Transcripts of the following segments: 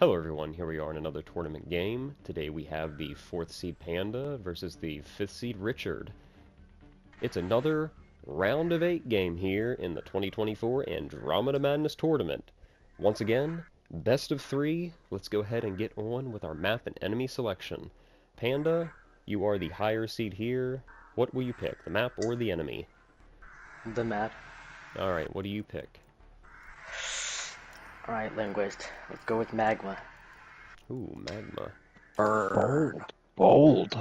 Hello everyone, here we are in another tournament game. Today we have the 4th seed Panda versus the 5th seed Richard. It's another round of 8 game here in the 2024 Andromeda Madness tournament. Once again, best of 3. Let's go ahead and get on with our map and enemy selection. Panda, you are the higher seed here. What will you pick, the map or the enemy? The map. Alright, what do you pick? Alright, linguist. Let's go with magma. Ooh, magma. Bold.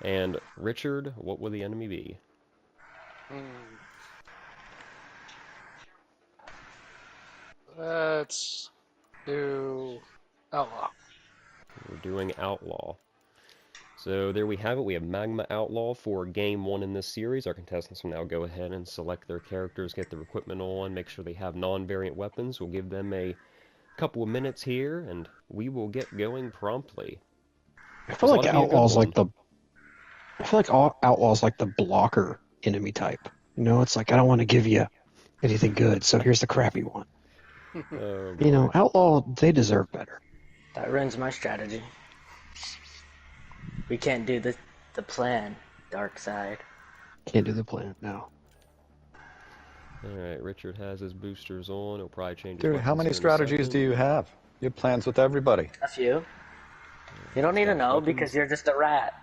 And Richard, what will the enemy be? Let's do outlaw. We're doing Outlaw. So there we have it. We have Magma Outlaw for Game 1 in this series. Our contestants will now go ahead and select their characters, get their equipment on, make sure they have non-variant weapons. We'll give them a couple of minutes here, and we will get going promptly. I feel like Outlaw's like the... I feel like Outlaw's like the blocker enemy type. You know, it's like, I don't want to give you anything good, so here's the crappy one. You know, Outlaw, they deserve better. That ruins my strategy. We can't do the plan, dark side. Can't do the plan, no. Alright, Richard has his boosters on. He'll probably change his Dude, how weapons many here in a strategies second. do you have? You have plans with everybody. A few. You don't need to know because you're just a rat.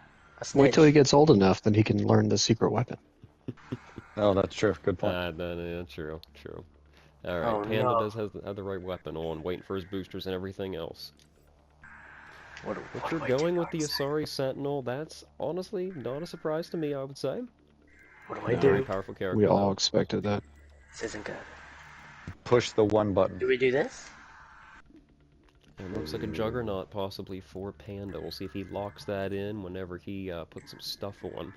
A snitch. Wait till he gets old enough, then he can learn the secret weapon. Oh, that's true. Good point. True. Alright, Oh, Panda no. does have the right weapon on, waiting for his boosters and everything else. What Richard going with the Asari Sentinel, that's honestly not a surprise to me, I would say. What do I Very do? powerful character. We all though. expected that. This isn't good. Push the one button. Do we do this? It looks like a Juggernaut possibly for Panda. We'll see if he locks that in whenever he puts some stuff on.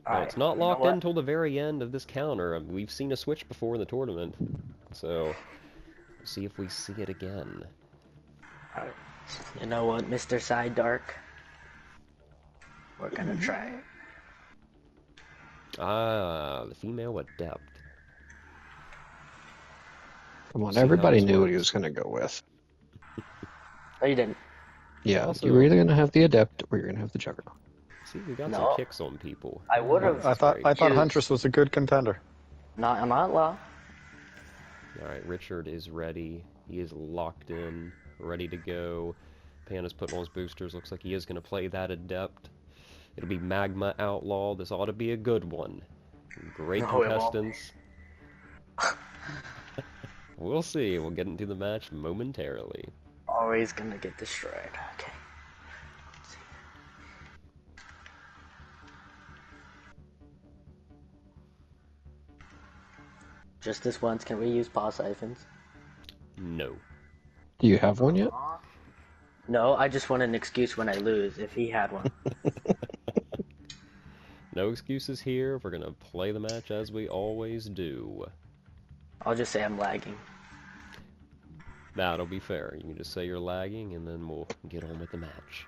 Now, Alright, it's not you know locked what? in until the very end of this counter. We've seen a switch before in the tournament. So, we'll see if we see it again. Alright. You know what, Mr. Side Dark? We're gonna try it. Ah, the female adept. Come on, See how everybody this knew what he works. was going to go with. Oh, you didn't. Yeah, Also- you were either going to have the Adept or you're going to have the Juggernaut. See, we got No. some kicks on people. I would have. I thought Use- Huntress was a good contender. Not an outlaw. Alright, Richard is ready. He is locked in, ready to go. Panda's putting on his boosters. Looks like he is going to play that adept. It'll be Magma Outlaw. This ought to be a good one. Great No, it won't. contestants. We'll see. We'll get into the match momentarily. Always gonna get destroyed. Okay. Just this once, can we use pause siphons? No. Do you have one yet? No, I just want an excuse when I lose, if he had one. No excuses here. We're going to play the match as we always do. I'll just say I'm lagging. That'll be fair. You can just say you're lagging, and then we'll get on with the match.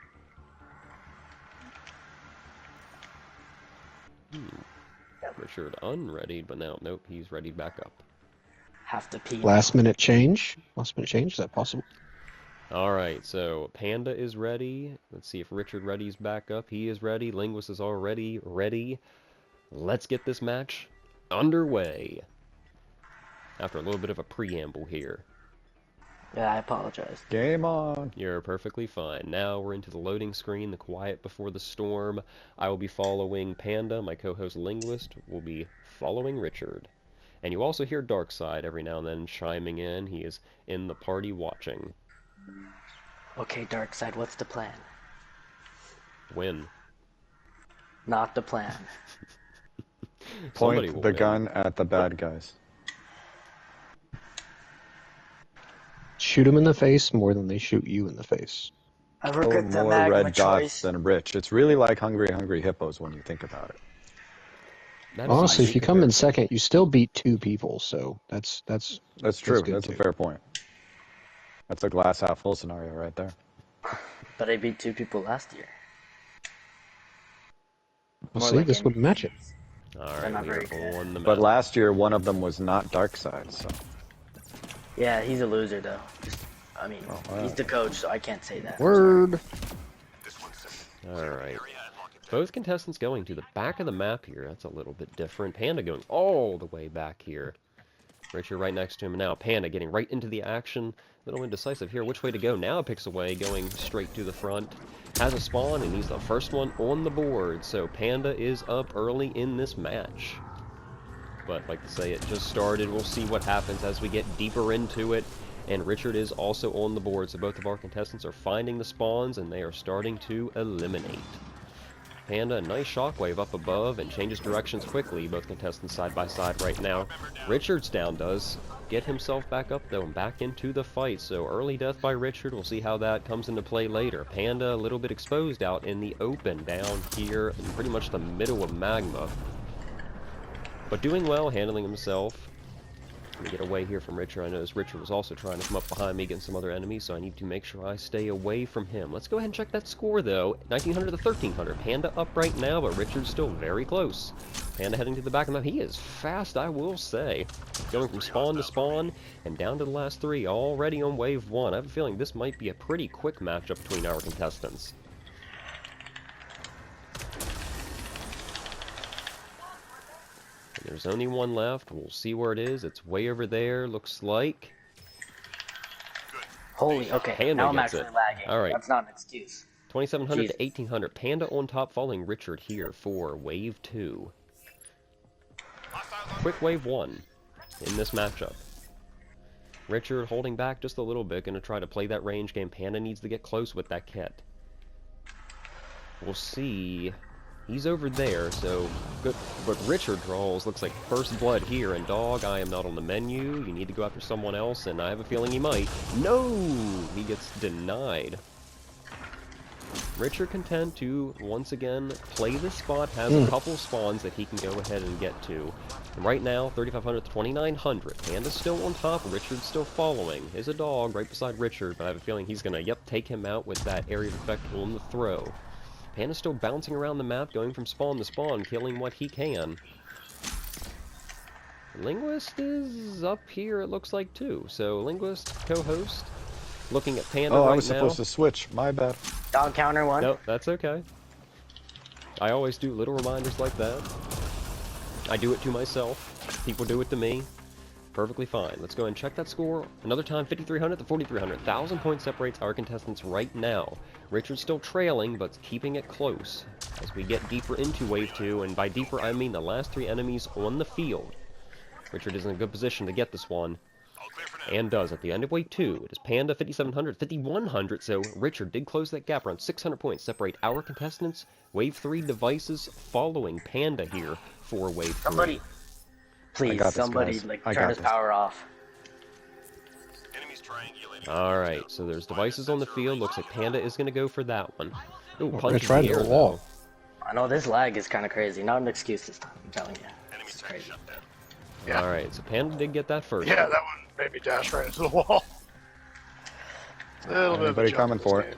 Richard unready, but now, nope, he's ready back up. Have to pee. Last minute change? Last minute change, is that possible? Alright, so Panda is ready. Let's see if Richard Ready's back up. He is ready. Linguist is already ready. Let's get this match underway. After a little bit of a preamble here. Yeah, I apologize. Game on. You're perfectly fine. Now we're into the loading screen, the quiet before the storm. I will be following Panda. My co-host Linguist will be following Richard. And you also hear Darkside every now and then chiming in. He is in the party watching. Okay, dark side, what's the plan? Win. Not the plan. Somebody Point will the win. gun at the bad guys. Shoot them in the face more than they shoot you in the face. I Kill regret the more magma red dots choice. than rich. It's really like Hungry Hungry Hippos when you think about it. That is Honestly, a if you come in second, you still beat 2 people, so that's That's true. good That's a too. fair point. That's a glass half full scenario right there. But I beat 2 people last year. Well, More see, like this in- would match it. Alright, not we very are good. on the map. But last year, one of them was not Darkseid, so... Yeah, he's a loser though. Just I mean, wow. he's the coach, so I can't say that. Word. Alright. Both contestants going to the back of the map here. That's a little bit different. Panda going all the way back here. Richard right next to him now. Panda getting right into the action. A little indecisive here. Which way to go? Now picks away, going straight to the front. Has a spawn, and he's the first one on the board. So Panda is up early in this match. But like to say, it just started. We'll see what happens as we get deeper into it. And Richard is also on the board. So both of our contestants are finding the spawns, and they are starting to eliminate. Panda, a nice shockwave up above, and changes directions quickly. Both contestants side by side right now. Richard's down does get himself back up, though, and back into the fight. So early death by Richard. We'll see how that comes into play later. Panda a little bit exposed out in the open down here in pretty much the middle of Magma. But doing well, handling himself. Let me get away here from Richard. I noticed Richard was also trying to come up behind me against some other enemies, so I need to make sure I stay away from him. Let's go ahead and check that score, though. 1900 to 1300. Panda up right now, but Richard's still very close. Panda heading to the back of the map. He is fast, I will say. Going from spawn to spawn and down to the last three, already on wave 1. I have a feeling this might be a pretty quick matchup between our contestants. There's only one left. We'll see where it is. It's way over there, looks like. Holy, okay. Panda now I'm gets actually it. lagging. All right. That's not an excuse. 2700 Jesus. to 1800. Panda on top, following Richard here for wave 2. Quick wave 1 in this matchup. Richard holding back just a little bit, going to try to play that range game. Panda needs to get close with that kit. We'll see. He's over there, so good. But Richard draws, looks like first blood here, and dog, I am not on the menu. You need to go after someone else, and I have a feeling he might. No! He gets denied. Richard content to, once again, play this spot, has a couple spawns that he can go ahead and get to. And right now, 3,500 to 2,900. Panda's still on top, Richard's still following. Is a dog right beside Richard, but I have a feeling he's going to, take him out with that area of effect on the throw. Panda's still bouncing around the map, going from spawn to spawn, killing what he can. Linguist is up here, it looks like, too. So, Linguist, co-host, looking at Panda right now. Oh, I was supposed to switch. My bad. Dog counter 1. No, that's okay. I always do little reminders like that. I do it to myself. People do it to me. Perfectly fine. Let's go ahead and check that score. Another time, 5,300 to 4,300. 1,000 points separates our contestants right now. Richard's still trailing, but keeping it close as we get deeper into Wave 2, and by deeper, I mean the last 3 enemies on the field. Richard is in a good position to get this one, and does at the end of Wave 2. It is Panda 5,700, 5,100, so Richard did close that gap. Around 600 points separate our contestants. Wave 3 devices following Panda here for Wave 3. Somebody, please, somebody, turn his power off. Alright, so there's devices on the field. Looks like Panda is going to go for that one. Ooh, We're going to try the wall. I know, this lag is kind of crazy. Not an excuse this time, I'm telling you. It's crazy. Yeah. Alright, so Panda did get that first. Yeah, that one made me dash right into the wall. Anybody coming for it?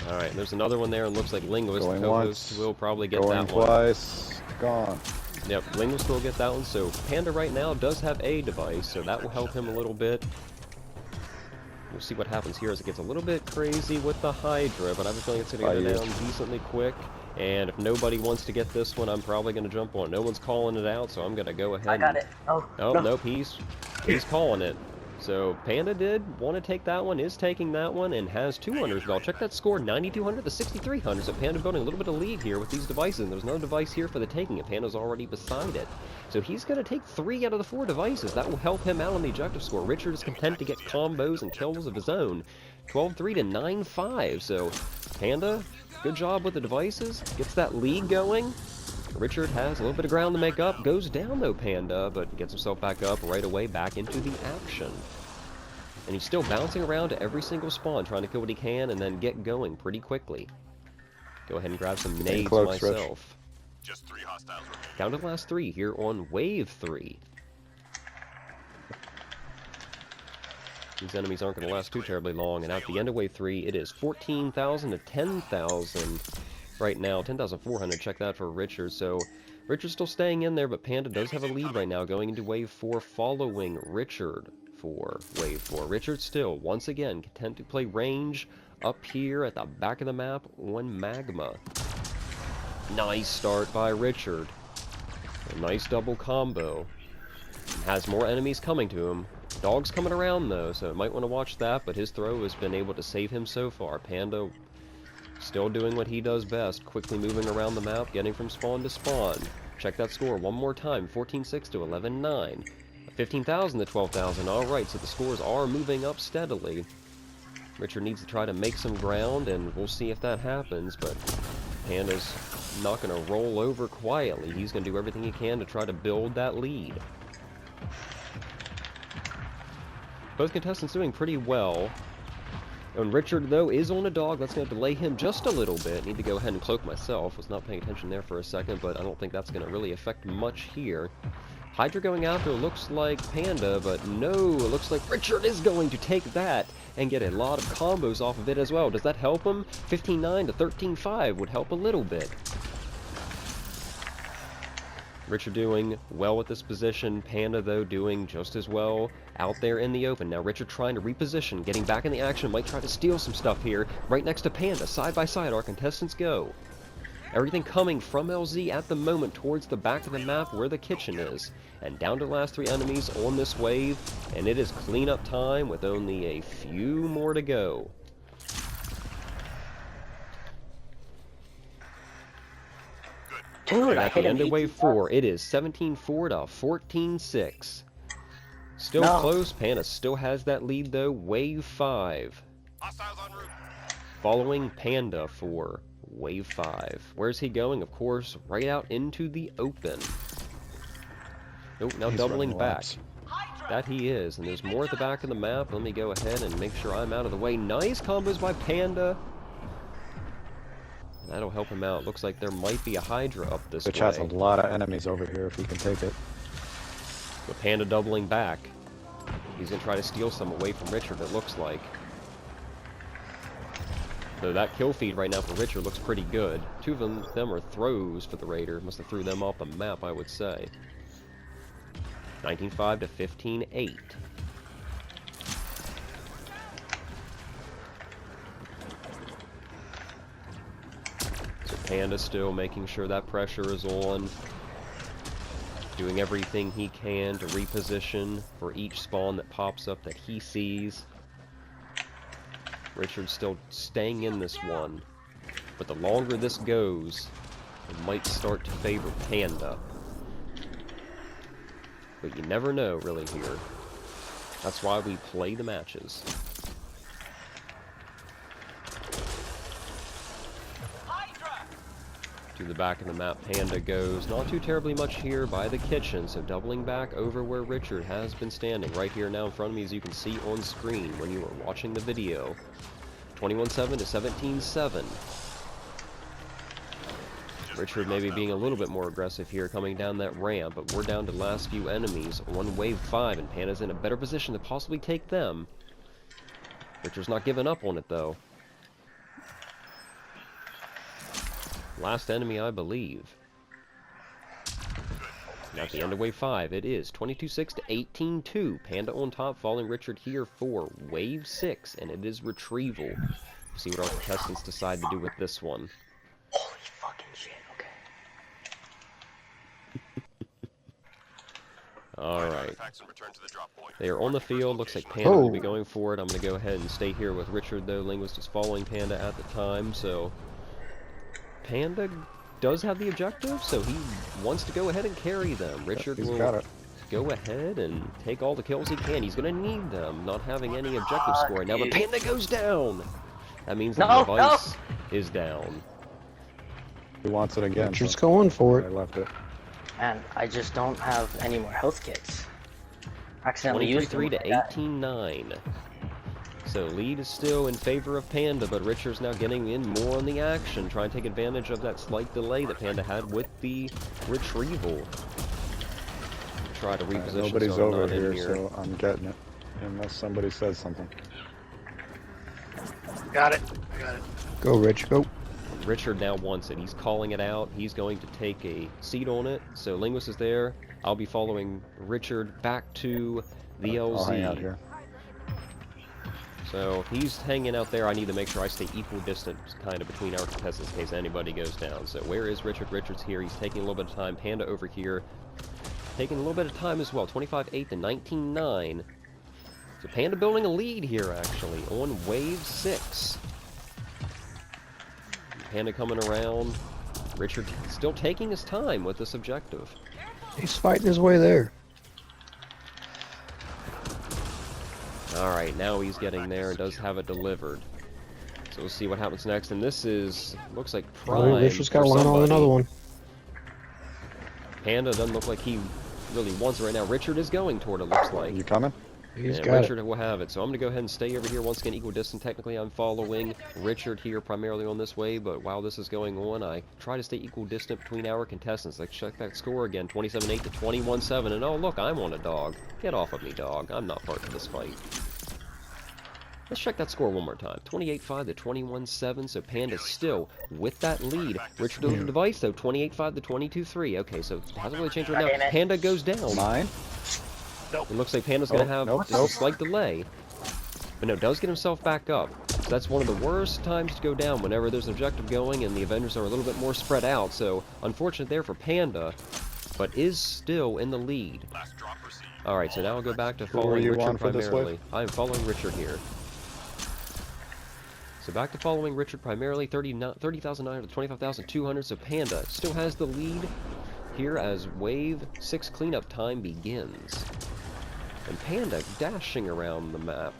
Alright, there's another one there. It looks like Linguist, the co-host, will probably get that one. Going twice. Gone. Yep, Linguist will get that one. So Panda right now does have a device, so that will help him a little bit. We'll see what happens here as it gets a little bit crazy with the Hydra, but I have a feeling it's going to go down decently quick. And if nobody wants to get this one, I'm probably going to jump on it. No one's calling it out, so I'm going to go ahead. I got it. Oh, no. Nope, he's calling it. So Panda did want to take that one, is taking that one, and has 2 under his belt. Check that score, 9,200 to 6,300. So Panda building a little bit of lead here with these devices. And there's no device here for the taking, and Panda's already beside it. So he's going to take 3 out of the 4 devices. That will help him out on the objective score. Richard is content to get combos and kills of his own. 12-3 to 9-5. So Panda, good job with the devices. Gets that lead going. Richard has a little bit of ground to make up. Goes down, though, Panda, but gets himself back up right away, back into the action. And he's still bouncing around to every single spawn, trying to kill what he can and then get going pretty quickly. Go ahead and grab some nades myself. Just 3 hostiles remaining. Down to the last 3 here on Wave 3. These enemies aren't going to last too terribly long, and at the end of Wave 3, it is 14,000 to 10,000 right now. 10,400, check that for Richard. So Richard's still staying in there, but Panda does have a lead right now going into Wave 4 following Richard for wave 4. Richard still, once again, content to play range up here at the back of the map on Magma. Nice start by Richard. A nice double combo. Has more enemies coming to him. Dog's coming around though, so might want to watch that, but his throw has been able to save him so far. Panda still doing what he does best, quickly moving around the map, getting from spawn to spawn. Check that score one more time, 14,600 to 11,900. 15,000 to 12,000, alright, so the scores are moving up steadily. Richard needs to try to make some ground, and we'll see if that happens, but Panda's not going to roll over quietly. He's going to do everything he can to try to build that lead. Both contestants doing pretty well. And Richard, though, is on a dog. That's going to delay him just a little bit. Need to go ahead and cloak myself. Was not paying attention there for a second, but I don't think that's going to really affect much here. Hydra going after looks like Panda, but no, it looks like Richard is going to take that and get a lot of combos off of it as well. Does that help him? 15,900 to 13,500 would help a little bit. Richard doing well with this position. Panda, though, doing just as well out there in the open. Now Richard trying to reposition, getting back in the action, might try to steal some stuff here. Right next to Panda, side by side, our contestants go. Everything coming from LZ at the moment towards the back of the map where the kitchen is. And down to the last 3 enemies on this wave, and it is cleanup time with only a few more to go. Dude, And I at hit the him end of wave 4, it is 17,400 to 14,600. Still close. Panda still has that lead though. Wave 5. Hostiles en route. Following Panda for wave 5. Where's he going? Of course, right out into the open. Nope, now He's doubling running back. laps. That he is, and there's more at the back of the map. Let me go ahead and make sure I'm out of the way. Nice combos by Panda. That'll help him out. Looks like there might be a Hydra up this Which way. has a lot of enemies over here if he can take it. With Panda doubling back. He's going to try to steal some away from Richard, it looks like. So that kill feed right now for Richard looks pretty good. 2 of them are throws for the Raider. Must have threw them off the map, I would say. 19,500 to 15,800. So Panda still making sure that pressure is on. Doing everything he can to reposition for each spawn that pops up that he sees. Richard's still staying in this one. But the longer this goes, it might start to favor Panda. But you never know, really, here. That's why we play the matches. To the back of the map, Panda goes. Not too terribly much here by the kitchen, so doubling back over where Richard has been standing. Right here now in front of me, as you can see on screen when you are watching the video. 21,700 to 17,700. Richard maybe being a little bit more aggressive here coming down that ramp, but we're down to the last few enemies on wave 5, and Panda's in a better position to possibly take them. Richard's not giving up on it, though. Last enemy, I believe. And at the end of wave 5, it is 22,600 to 18,200. Panda on top, following Richard here for wave 6, and it is retrieval. See what our contestants decide to do with this one. Holy fucking shit, okay. Alright. Facts and return to the drop point. They are on the field. Looks like Panda will be going for it. I'm going to go ahead and stay here with Richard, though. Linguist is following Panda at the time, so Panda does have the objective, so he wants to go ahead and carry them. Richard will go ahead and take all the kills he can. He's going to need them, not having any objective scoring. Now the Panda goes down! That means the device is down. He wants it again. Richard's going for I it. left it. And I just don't have any more health kits. Accidentally used them. 23,300 to 18,900. So lead is still in favor of Panda, but Richard's now getting in more on the action, trying to take advantage of that slight delay that Panda had with the retrieval. Try to reposition. Nobody's so over here, so I'm getting it. Unless somebody says something. Got it. I got it. Go, Rich, go. Richard now wants it. He's calling it out. He's going to take a seat on it. So Linguist is there. I'll be following Richard back to the I'll hang out LZ. here. So he's hanging out there. I need to make sure I stay equal distance kind of between our contestants in case anybody goes down. So where is Richard? Richard's here. He's taking a little bit of time. Panda over here taking a little bit of time as well. 25-8 to 19-9. So Panda building a lead here actually on wave 6. Panda coming around. Richard still taking his time with this objective. He's fighting his way there. Alright, now he's getting there and does have it delivered. So we'll see what happens next. And this is, looks like prime. Richard's got to line on another one. Panda doesn't look like he really wants it right now. Richard is going toward it, looks like. You coming? He's And got Richard will have it. So I'm going to go ahead and stay over here once again, equal distance. Technically, I'm following Richard here primarily on this way, but while this is going on, I try to stay equal distant between our contestants. Let's check that score again, 27-8 to 21-7. And oh, look, I'm on a dog. Get off of me, dog. I'm not part of this fight. Let's check that score one more time. 28-5 to 21-7, so Panda's still with that lead. Richard on the device, though, 28-5 to 22-3. Okay, so it hasn't really changed right now. Panda goes down. Mine? It looks like Panda's going to have just a slight delay. But no, does get himself back up. So that's one of the worst times to go down whenever there's an objective going and the Avengers are a little bit more spread out. So, unfortunate there for Panda, but is still in the lead. Last drop received. Alright, so now I'll go back to are following you Richard on for this primarily. wave? I am following Richard here. So back to following Richard primarily, 30,900 to 25,200. So Panda still has the lead here as wave 6 cleanup time begins. And Panda dashing around the map.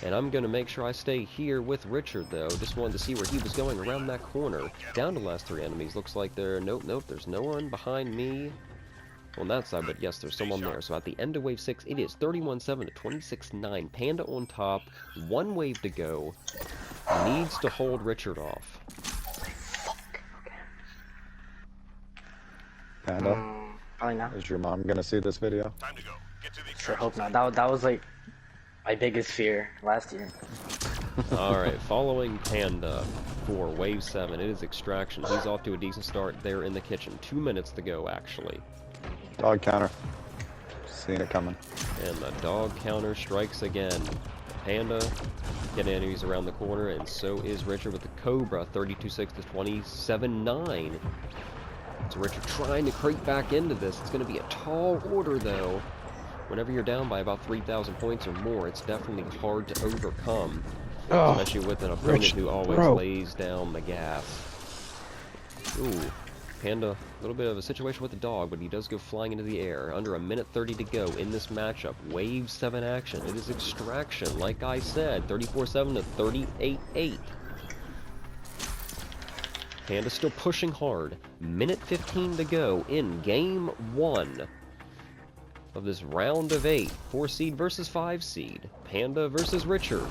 And I'm going to make sure I stay here with Richard, though. Just wanted to see where he was going around that corner. Down to the last 3 enemies. Looks like there... Nope, there's no one behind me on that side, but yes, there's someone there. So at the end of wave 6, it is 31-7 to 26-9. Panda on top. 1 wave to go. Needs to hold Richard off. Panda, Probably not. is your mom gonna see this video? Time to go. Get to the Sure extraction hope not. That was like my biggest fear last year. Alright, following Panda for wave 7, it is extraction. He's off to a decent start there in the kitchen. 2 minutes to go, actually. Dog counter. Seen it coming. And the dog counter strikes again. Panda getting enemies around the corner, and so is Richard with the Cobra, 32-6 to 27-9. So Richard trying to creep back into this. It's going to be a tall order, though. Whenever you're down by about 3,000 points or more, it's definitely hard to overcome. Oh, Especially with an opponent Rich, who always bro. lays down the gas. Ooh, Panda, a little bit of a situation with the dog, but he does go flying into the air. Under 1:30 to go in this matchup. Wave 7 action. It is extraction, like I said, 34-7 to 38-8. Panda still pushing hard. 1:15 to go in game 1 of this round of 8. 4 seed versus 5 seed. Panda versus Richard.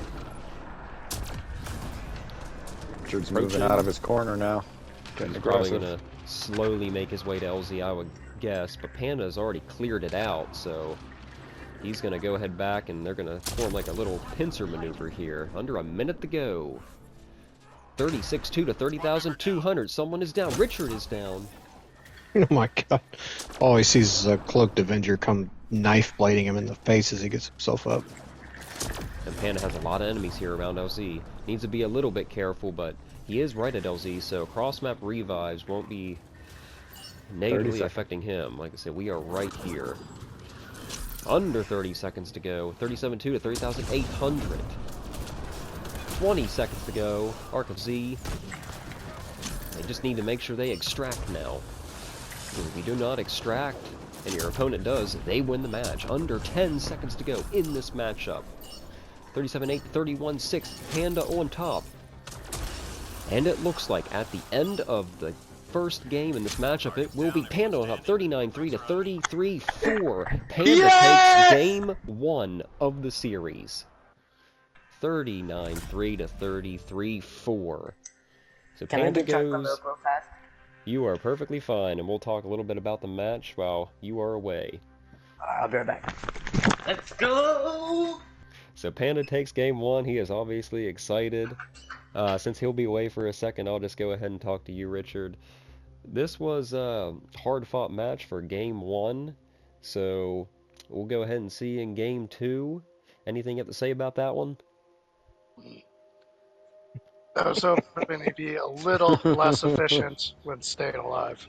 Richard's moving out of his corner now. Getting He's probably aggressive. going to slowly make his way to LZ, I would guess, but Panda has already cleared it out, so he's going to go ahead back, and they're going to form like a little pincer maneuver here. Under a minute to go. 36-2 to 30,200. Someone is down. Richard is down. Oh my god. All he sees is a cloaked Avenger come knife blading him in the face as he gets himself up. And Panda has a lot of enemies here around LZ. Needs to be a little bit careful, but he is right at LZ, so cross-map revives won't be negatively affecting him. Like I said, we are right here. Under 30 seconds to go. 37-2 to 30,800. 20 seconds to go. Arc of Z. They just need to make sure they extract now. If you do not extract, and your opponent does, they win the match. Under 10 seconds to go in this matchup. 37-8, 31-6, Panda on top. And it looks like at the end of the first game in this matchup, it will be Panda on top, 39-3 to 33-4. Panda takes game 1 of the series. 39-3 to 33-4. So Can I Panda get chopped goes... up real fast? You are perfectly fine, and we'll talk a little bit about the match while you are away. I'll be right back. Let's go! So Panda takes game 1. He is obviously excited. Since he'll be away for a second, I'll just go ahead and talk to you, Richard. This was a hard-fought match for game 1. So we'll go ahead and see you in game 2. Anything you have to say about that one? I was hoping he'd be a little less efficient when staying alive.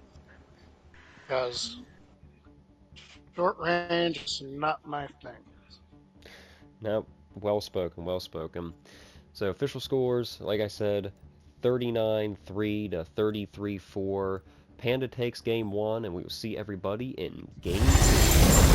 Because short range is not my thing. No, well spoken, well spoken. So official scores, like I said, 39-3 to 33-4. Panda takes game 1, and we will see everybody in game 2.